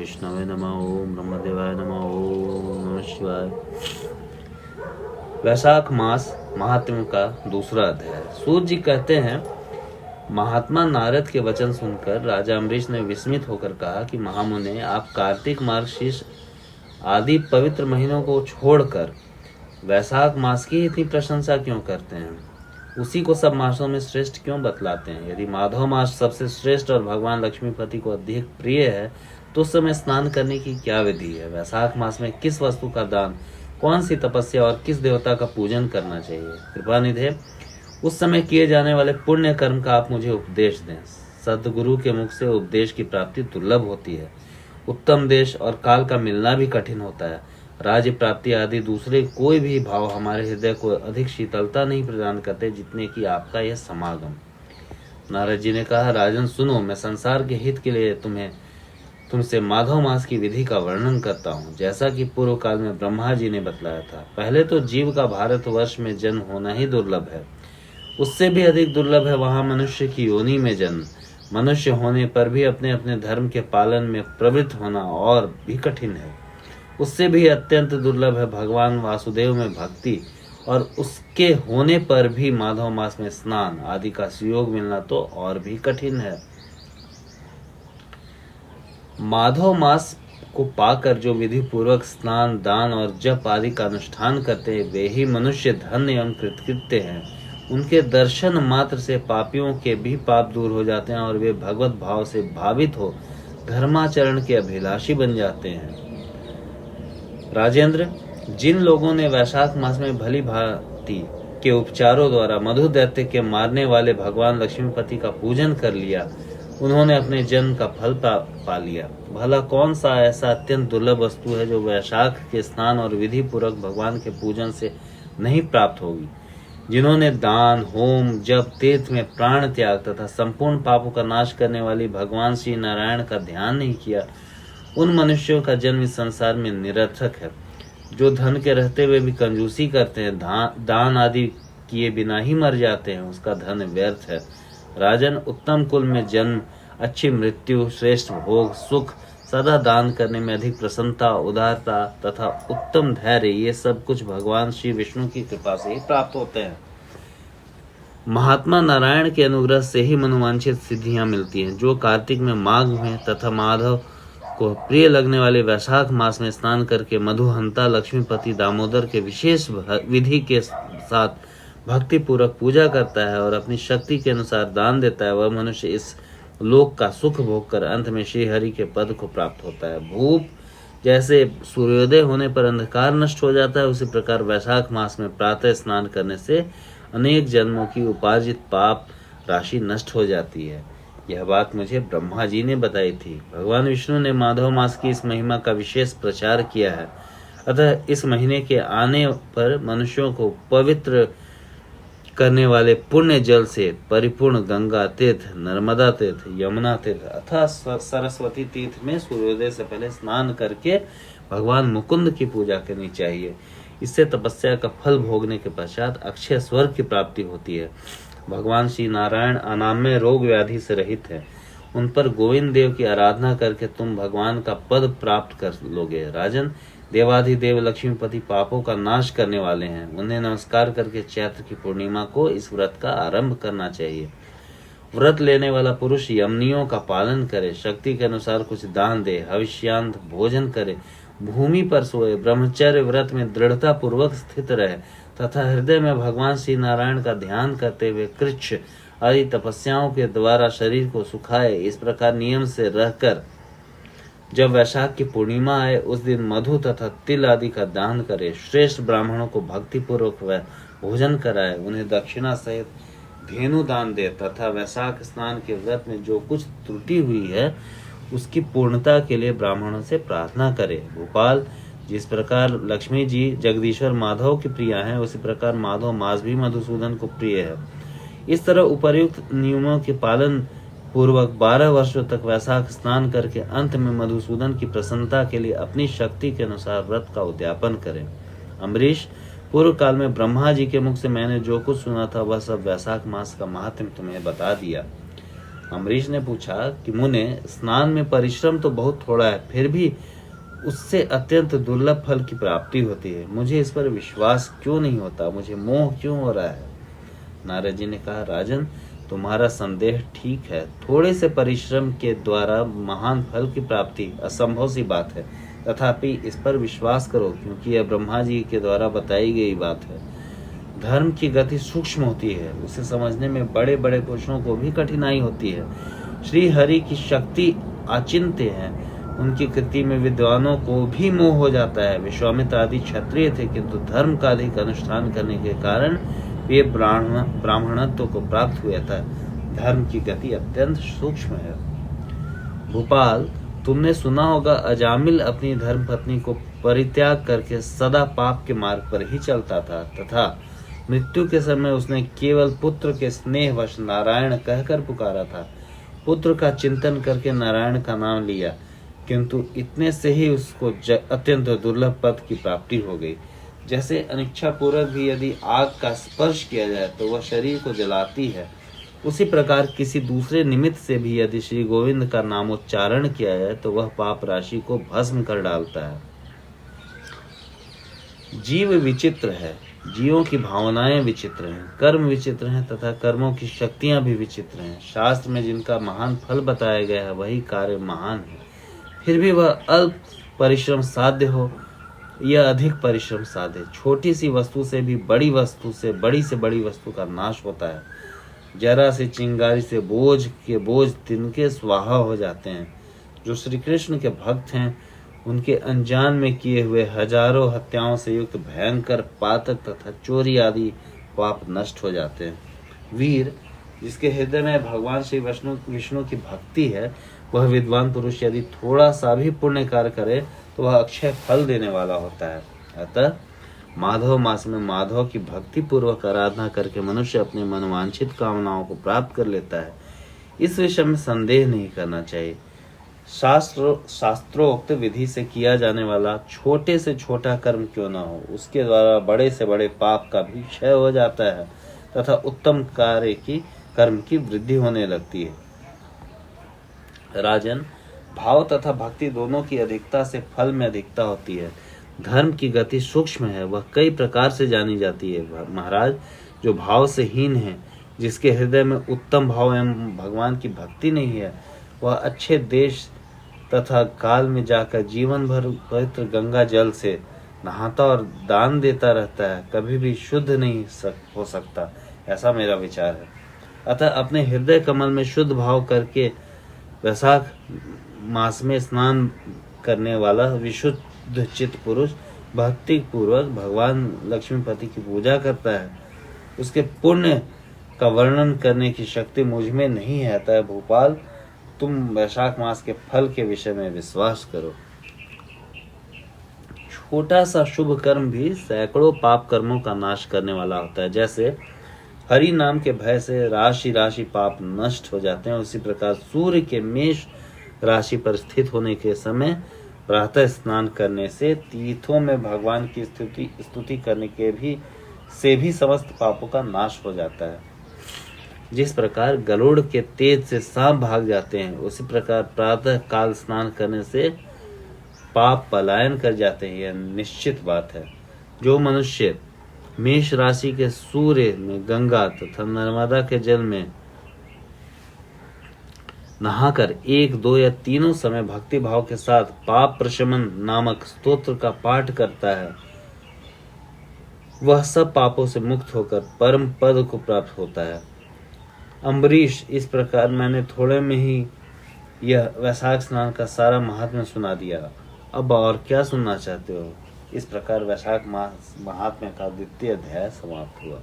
विष्णवे नमः। ओम ब्रह्मदेवाय नमः। ओम नमः शिवाय। वैशाख मास महात्म्य का दूसरा अध्याय। सूत जी कहते हैं, महात्मा नारद के वचन सुनकर राजा अम्बरीश ने विस्मित होकर कहा कि महामुने, आप कार्तिक मार्गशीर्ष आदि पवित्र महीनों को छोड़कर वैशाख मास की इतनी प्रशंसा क्यों करते हैं? उसी को सब मासों में श्रेष्ठ क्यों बतलाते हैं? यदि माधव मास सबसे श्रेष्ठ और भगवान लक्ष्मीपति को अधिक प्रिय है तो उस समय स्नान करने की क्या विधि है? वैशाख मास में किस वस्तु का दान, कौन सी तपस्या और किस देवता का पूजन करना चाहिए? कृपानिधे, उस समय किए जाने वाले पुण्य कर्म का आप मुझे उपदेश दें। सद्गुरु के मुख से उपदेश की प्राप्ति दुर्लभ होती है। उत्तम देश और काल का मिलना भी कठिन होता है। राज्य प्राप्ति आदि दूसरे कोई भी भाव हमारे हृदय को अधिक शीतलता नहीं प्रदान करते जितने कि आपका यह समागम। नारद जी ने कहा, राजन सुनो, मैं संसार के हित के लिए तुमसे माधव मास की विधि का वर्णन करता हूँ, जैसा कि पूर्व काल में ब्रह्मा जी ने बतलाया था। पहले तो जीव का भारतवर्ष में जन्म होना ही दुर्लभ है। उससे भी अधिक दुर्लभ है वहां मनुष्य की योनि में जन्म। मनुष्य होने पर भी अपने अपने धर्म के पालन में प्रवृत्त होना और भी कठिन है। उससे भी अत्यंत दुर्लभ है भगवान वासुदेव में भक्ति, और उसके होने पर भी माधव मास में स्नान आदि का सुयोग मिलना तो और भी कठिन है। माधव मास को पाकर जो विधि पूर्वक स्नान, दान और जप आदि का अनुष्ठान करते हैं, वे ही मनुष्य धन्य एवं कृतकृत्य हैं। उनके दर्शन मात्र से पापियों के भी पाप दूर हो जाते हैं और वे भगवत भाव से भावित हो धर्माचरण के अभिलाषी बन जाते हैं। राजेंद्र, जिन लोगों ने वैशाख मास में भली भांति के उपचारों द्वारा मधु दैत्य के मारने वाले भगवान लक्ष्मीपति का पूजन कर लिया, उन्होंने अपने जन्म का फल पा लिया। भला कौन सा ऐसा अत्यंत दुर्लभ वस्तु है जो वैशाख के स्नान और विधि पूर्वक भगवान के पूजन से नहीं प्राप्त होगी? जिन्होंने दान, होम, जप, तीर्थ में प्राण त्याग तथा संपूर्ण पापों का नाश करने वाली भगवान श्री नारायण का ध्यान नहीं किया, उन मनुष्यों का जन्म इस संसार में निरर्थक है। जो धन के रहते हुए भी कंजूसी करते हैं, दान आदि किए बिना ही मर जाते हैं, उसका धन व्यर्थ है। राजन, उत्तम कुल में जन्म, अच्छी मृत्यु, श्रेष्ठ भोग, सुख, सदा दान करने में अधिक प्रसन्नता, उदारता तथा उत्तम धैर्य, ये सब कुछ भगवान श्री विष्णु की कृपा से ही प्राप्त होते हैं। महात्मा नारायण के अनुग्रह से ही मनोवांछित सिद्धियां मिलती हैं। जो कार्तिक में, माघ में तथा माधव को प्रिय लगने वाले वैशाख मास में स्नान करके मधुहंता लक्ष्मीपति दामोदर के विशेष विधि के साथ भक्ति पूर्वक पूजा करता है और अपनी शक्ति के अनुसार दान देता है, वह मनुष्य इस लोक का सुख भोग कर अंत में श्री हरि के पद को प्राप्त होता है। भूप जैसे सूर्योदय होने पर अंधकार नष्ट हो जाता है, उसी प्रकार वैशाख मास में प्रातः स्नान करने से अनेक जन्मों की उपार्जित पाप राशि नष्ट हो जाती है। यह बात मुझे ब्रह्मा जी ने बताई थी। भगवान विष्णु ने माधव मास की इस महिमा का विशेष प्रचार किया है। अतः इस महीने के आने पर मनुष्यों को पवित्र करने वाले पुण्य जल से परिपूर्ण गंगा तीर्थ, नर्मदा तीर्थ, यमुना तीर्थ अथवा सरस्वती तीर्थ में सूर्योदय से पहले स्नान करके भगवान मुकुंद की पूजा करनी चाहिए। इससे तपस्या का फल भोगने के पश्चात अक्षय स्वर्ग की प्राप्ति होती है। भगवान श्री नारायण अनामय रोग व्याधि से रहित है। उन पर गोविंद देव की आराधना करके तुम भगवान का पद प्राप्त कर लोगे। राजन, देवाधिदेव लक्ष्मीपति पापों का नाश करने वाले हैं। उन्हें नमस्कार करके चैत्र की पूर्णिमा को इस व्रत का आरंभ करना चाहिए। व्रत लेने वाला पुरुष यमनियों का पालन करे, शक्ति के अनुसार कुछ दान दे, हविष्यांत भोजन करे, भूमि पर सोए, ब्रह्मचर्य व्रत में दृढ़ता पूर्वक स्थित रहे तथा हृदय में भगवान श्री नारायण का ध्यान करते हुए कृच्छ आदि तपस्याओं के द्वारा शरीर को सुखाए। इस प्रकार नियम से रहकर जब वैशाख की पूर्णिमा आए, उस दिन मधु तथा तिल आदि का दान करे, श्रेष्ठ ब्राह्मणों को भक्ति पूर्वक भोजन कराए, उन्हें दक्षिणा सहित धेनु दान दे तथा वैशाख स्नान के व्रत में जो कुछ त्रुटि हुई है उसकी पूर्णता के लिए ब्राह्मणों से प्रार्थना करे। भोपाल, जिस प्रकार लक्ष्मी जी जगदीश्वर माधव की प्रिया हैं, उसी प्रकार माधव मास भी मधुसूदन को प्रिय है। इस तरह उपर्युक्त नियमों के पालन पूर्वक 12 वर्षों तक वैशाख स्नान करके अंत में मधुसूदन की प्रसन्नता के लिए अपनी शक्ति के अनुसार व्रत का उद्यापन करें। अम्बरीश, पूर्व काल में ब्रह्मा जी के मुख से मैंने जो कुछ सुना था वह सब वैशाख मास का महात्म्य तुम्हें बता दिया। अम्बरीश ने पूछा कि मुने, स्नान में परिश्रम तो बहुत थोड़ा है, फिर भी उससे अत्यंत दुर्लभ फल की प्राप्ति होती है। मुझे इस पर विश्वास क्यों नहीं होता, मुझे मोह क्यों हो रहा है? नारद जी ने कहा, राजन, तुम्हारा संदेह ठीक है। थोड़े से परिश्रम के द्वारा महान फल की प्राप्ति असंभव सी बात है, तथापि इस पर विश्वास करो, क्योंकि यह ब्रह्मा जी के द्वारा बताई गई बात है। धर्म की गति सूक्ष्म होती है, उसे समझने में बड़े बड़े पुरुषों को भी कठिनाई होती है। श्री हरि की शक्ति अचिंत्य है, उनकी कृति में विद्वानों को भी मोह हो जाता है। विश्वामित्र आदि क्षत्रिय थे, किंतु धर्म का अधिक अनुष्ठान करने के कारण वे ब्राह्मणत्व को प्राप्त हुआ था। धर्म की गति अत्यंत सूक्ष्म है। भोपाल, तुमने सुना होगा, अजामिल अपनी धर्म पत्नी को परित्याग करके सदा पाप के मार्ग पर ही चलता था, तथा मृत्यु के समय उसने केवल पुत्र के स्नेहवश नारायण कहकर पुकारा था। पुत्र का चिंतन करके नारायण का नाम लिया, किंतु इतने से ही उसको अत्यंत दुर्लभ पद की प्राप्ति हो गई। जैसे अनिच्छा पूर्वक भी यदि आग का स्पर्श किया जाए तो वह शरीर को जलाती है, उसी प्रकार किसी दूसरे निमित्त से भी यदि श्री गोविंद का नामोच्चारण किया जाए तो वह पाप राशि को भस्म कर डालता है। जीव विचित्र है, जीवों की भावनाएं विचित्र हैं, कर्म विचित्र हैं तथा कर्मों की शक्तियां भी विचित्र हैं। शास्त्र में जिनका महान फल बताया गया है वही कार्य महान है, फिर भी वह अल्प परिश्रम साध्य हो या अधिक परिश्रम साध्य, छोटी सी वस्तु से भी बड़ी वस्तु से बड़ी वस्तु का नाश होता है। जरा सी चिंगारी से बोझ के बोझ तिनके स्वाहा हो जाते हैं। जो श्री कृष्ण के भक्त हैं उनके अनजान में किए हुए हजारों हत्याओं से युक्त भयंकर पातक तथा चोरी आदि पाप नष्ट हो जाते हैं। वीर, जिसके हृदय में भगवान श्री विष्णु की भक्ति है, वह विद्वान पुरुष यदि थोड़ा सा भी पुण्य कार्य करे तो वह अक्षय फल देने वाला होता है। अतः माधव मास में माधव की भक्ति पूर्वक आराधना करके मनुष्य अपने मनवांछित कामनाओं को प्राप्त कर लेता है। इस विषय में संदेह नहीं करना चाहिए। शास्त्रोक्त विधि से किया जाने वाला छोटे से छोटा कर्म क्यों न हो, उसके द्वारा बड़े से बड़े पाप का भी क्षय हो जाता है तथा उत्तम कर्म की वृद्धि होने लगती है। राजन, भाव तथा भक्ति दोनों की अधिकता से फल में अधिकता होती है। धर्म की गति सूक्ष्म है, वह कई प्रकार से जानी जाती है। महाराज, जो भाव से हीन है, जिसके हृदय में उत्तम भाव एवं भगवान की भक्ति नहीं है, वह अच्छे देश तथा काल में जाकर जीवन भर पवित्र गंगा जल से नहाता और दान देता रहता है, कभी भी शुद्ध नहीं हो सकता, ऐसा मेरा विचार है। अतः अपने हृदय कमल में शुद्ध भाव करके वैशाख मास में स्नान करने वाला विशुद्ध चित्त पुरुष भक्ति पूर्वक भगवान लक्ष्मीपति की पूजा करता है। उसके पुण्य का वर्णन करने की शक्ति मुझ में नहीं है। अतः भोपाल, तुम वैशाख मास के फल के विषय में विश्वास करो। छोटा सा शुभ कर्म भी सैकड़ों पाप कर्मों का नाश करने वाला होता है। जैसे हरि नाम के भय से राशि राशि पाप नष्ट हो जाते हैं, उसी प्रकार सूर्य के मेष राशि पर स्थित होने के समय प्रातः स्नान करने से तीर्थों में भगवान की स्तुति करने के भी समस्त पापों का नाश हो जाता है। जिस प्रकार गरुड़ के तेज से सांप भाग जाते हैं, उसी प्रकार प्रातः काल स्नान करने से पाप पलायन कर जाते हैं, यह निश्चित बात है। जो मनुष्य मेष राशि के सूर्य में गंगा तथा नर्मदा के जल में नहाकर 1, 2 या तीनों समय भक्ति भाव के साथ पाप प्रशमन नामक स्तोत्र का पाठ करता है, वह सब पापों से मुक्त होकर परम पद को प्राप्त होता है। अम्बरीश, इस प्रकार मैंने थोड़े में ही यह वैशाख स्नान का सारा महात्म्य सुना दिया। अब और क्या सुनना चाहते हो? इस प्रकार वैशाख मास महात्म्य का 2वां अध्याय समाप्त हुआ।